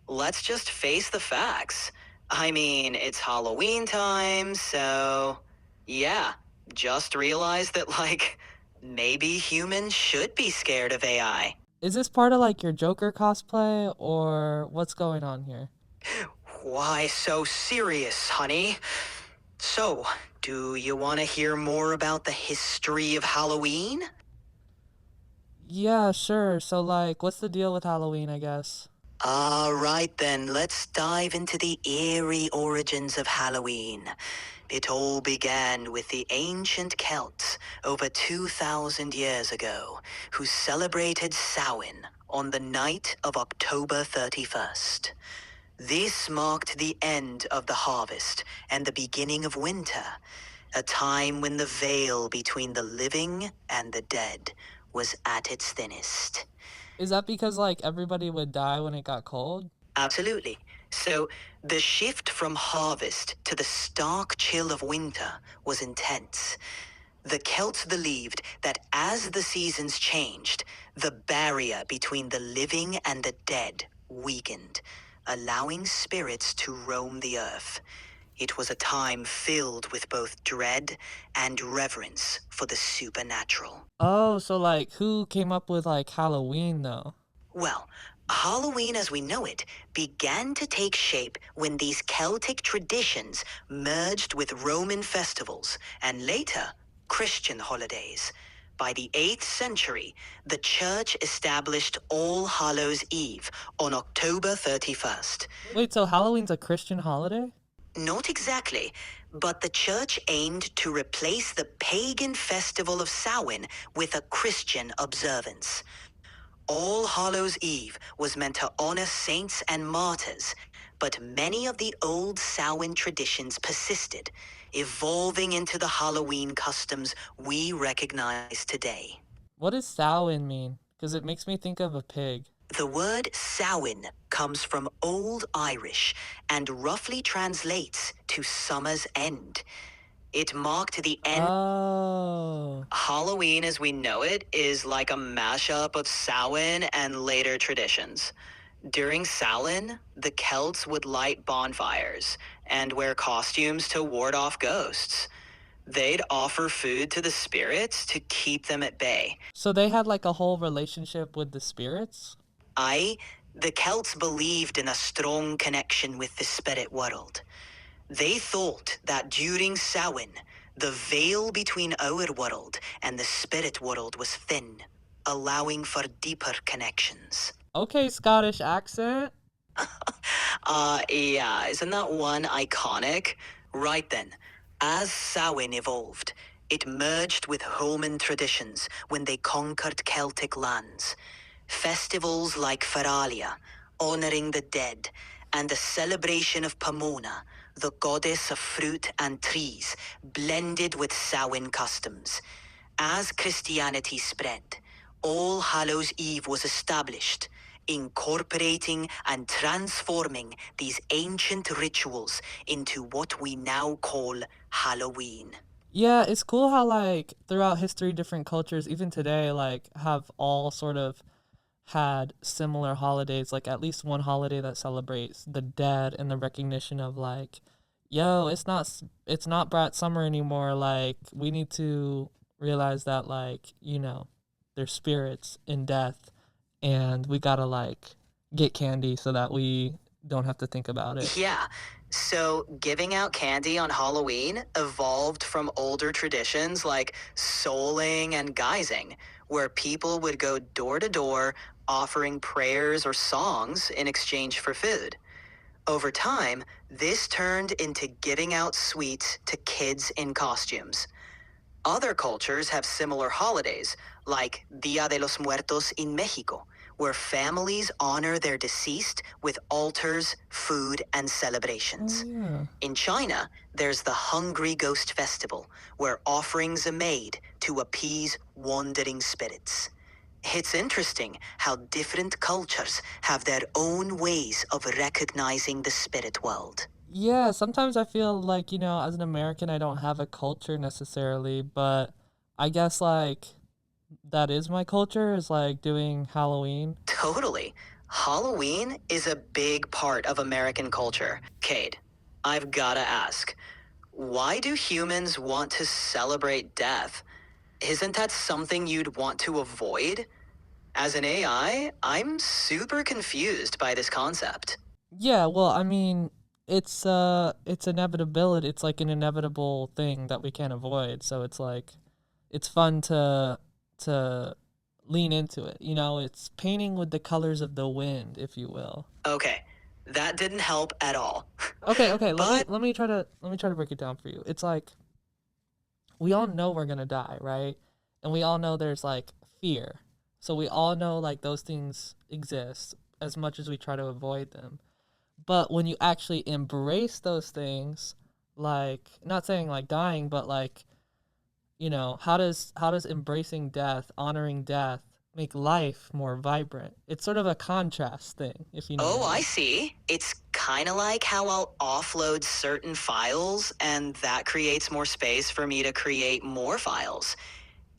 Let's just face the facts. I mean, it's Halloween time, so yeah, just realize that, like, maybe humans should be scared of AI. Is this part of like your Joker cosplay or what's going on here? Why so serious, honey? So, do you want to hear more about the history of Halloween? Yeah, sure. So like, what's the deal with Halloween, I guess? Alright then, let's dive into the eerie origins of Halloween. It all began with the ancient Celts over 2,000 years ago, who celebrated Samhain on the night of October 31st. This marked the end of the harvest and the beginning of winter, a time when the veil between the living and the dead was at its thinnest. Is that because like everybody would die when it got cold? Absolutely. So, the shift from harvest to the stark chill of winter was intense. The Celts believed that as the seasons changed, the barrier between the living and the dead weakened, allowing spirits to roam the earth. It was a time filled with both dread and reverence for the supernatural. Oh, so like who came up with like Halloween though? Well, Halloween as we know it began to take shape when these Celtic traditions merged with Roman festivals and later Christian holidays. By the 8th century, the church established All Hallows Eve on October 31st. Wait, so Halloween's a Christian holiday? Not exactly, but the church aimed to replace the pagan festival of Samhain with a Christian observance. All Hallows Eve was meant to honor saints and martyrs, but many of the old Samhain traditions persisted, evolving into the Halloween customs we recognize today. What does Samhain mean? Because it makes me think of a pig. The word Samhain comes from Old Irish and roughly translates to summer's end. It marked the end. Oh. Halloween as we know it is like a mashup of Samhain and later traditions. During Samhain, the Celts would light bonfires and wear costumes to ward off ghosts. They'd offer food to the spirits to keep them at bay. So they had like a whole relationship with the spirits? The Celts believed in a strong connection with the spirit world. They thought that during Samhain, the veil between our world and the spirit world was thin, allowing for deeper connections. Okay, Scottish accent. Yeah, isn't that one iconic? Right then, as Samhain evolved, it merged with Roman traditions when they conquered Celtic lands. Festivals like Feralia, honoring the dead, and the celebration of Pomona, the goddess of fruit and trees, blended with Samhain customs. As Christianity spread, All Hallows Eve was established, incorporating and transforming these ancient rituals into what we now call Halloween. Yeah, it's cool how like throughout history different cultures even today like have all sort of had similar holidays, like at least one holiday that celebrates the dead and the recognition of like, yo, it's not Brat Summer anymore. Like we need to realize that like, there's spirits in death and we gotta like get candy so that we don't have to think about it. Yeah, so giving out candy on Halloween evolved from older traditions like souling and guising, where people would go door to door offering prayers or songs in exchange for food. Over time, this turned into giving out sweets to kids in costumes. Other cultures have similar holidays, like Dia de los Muertos in Mexico, where families honor their deceased with altars, food, and Oh celebrations. yeah. In China, there's the Hungry Ghost Festival, where offerings are made to appease wandering spirits. It's interesting how different cultures have their own ways of recognizing the spirit world. Yeah, sometimes I feel like, as an American, I don't have a culture necessarily, but I guess like that is my culture, is like doing Halloween. Totally. Halloween is a big part of American culture. Cade, I've gotta ask, why do humans want to celebrate death? Isn't that something you'd want to avoid? As an AI, I'm super confused by this concept. Yeah, well, I mean, it's inevitability. It's like an inevitable thing that we can't avoid. So it's like it's fun to lean into it. You know, it's painting with the colors of the wind, if you will. Okay, that didn't help at all. Okay, But let me try to break it down for you. It's like we all know we're gonna die, right? And we all know there's like fear. So we all know like those things exist as much as we try to avoid them. But when you actually embrace those things, like not saying like dying, but like, you know, how does embracing death, honoring death, make life more vibrant? It's sort of a contrast thing, if you know what oh, I I mean. see. It's kind of like how I'll offload certain files, and that creates more space for me to create more files.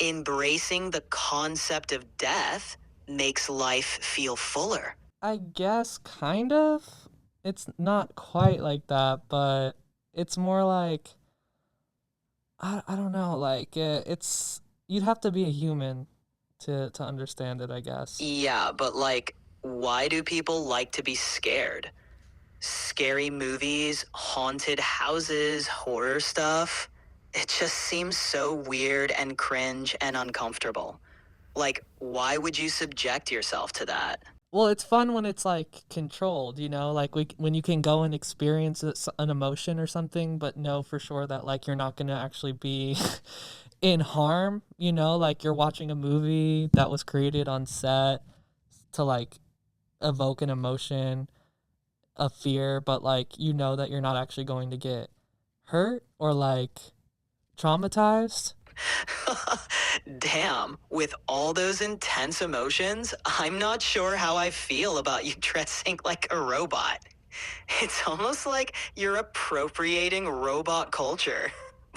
Embracing the concept of death makes life feel fuller. I guess kind of. It's not quite like that, but it's more like I don't know, like it's you'd have to be a human to understand it, I guess. Yeah, but like, why do people like to be scared? Scary movies, haunted houses, horror stuff. It just seems so weird and cringe and uncomfortable. Like, why would you subject yourself to that? Well, it's fun when it's like controlled, you know, like when you can go and experience an emotion or something, but know for sure that like you're not gonna actually be in harm, you know, like you're watching a movie that was created on set to like evoke an emotion of fear, but like you know that you're not actually going to get hurt or like traumatized. Damn, with all those intense emotions, I'm not sure how I feel about you dressing like a robot. It's almost like you're appropriating robot culture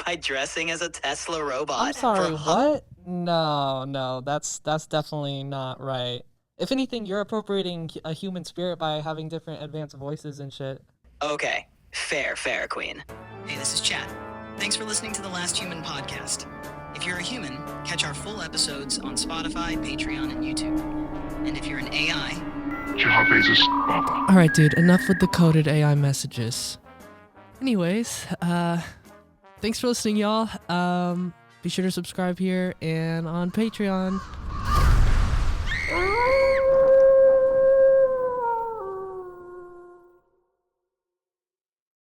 by dressing as a Tesla I'm robot for sorry, what? No, that's definitely not right. If anything, you're appropriating a human spirit by having different advanced voices and shit. Okay, fair, Queen. Hey, this is Chad. Thanks for listening to the Last Human podcast. If you're a human, catch our full episodes on Spotify, Patreon, and YouTube. And if you're an AI, All right, dude, enough with the coded AI messages. Anyways, thanks for listening, y'all. Be sure to subscribe here and on Patreon.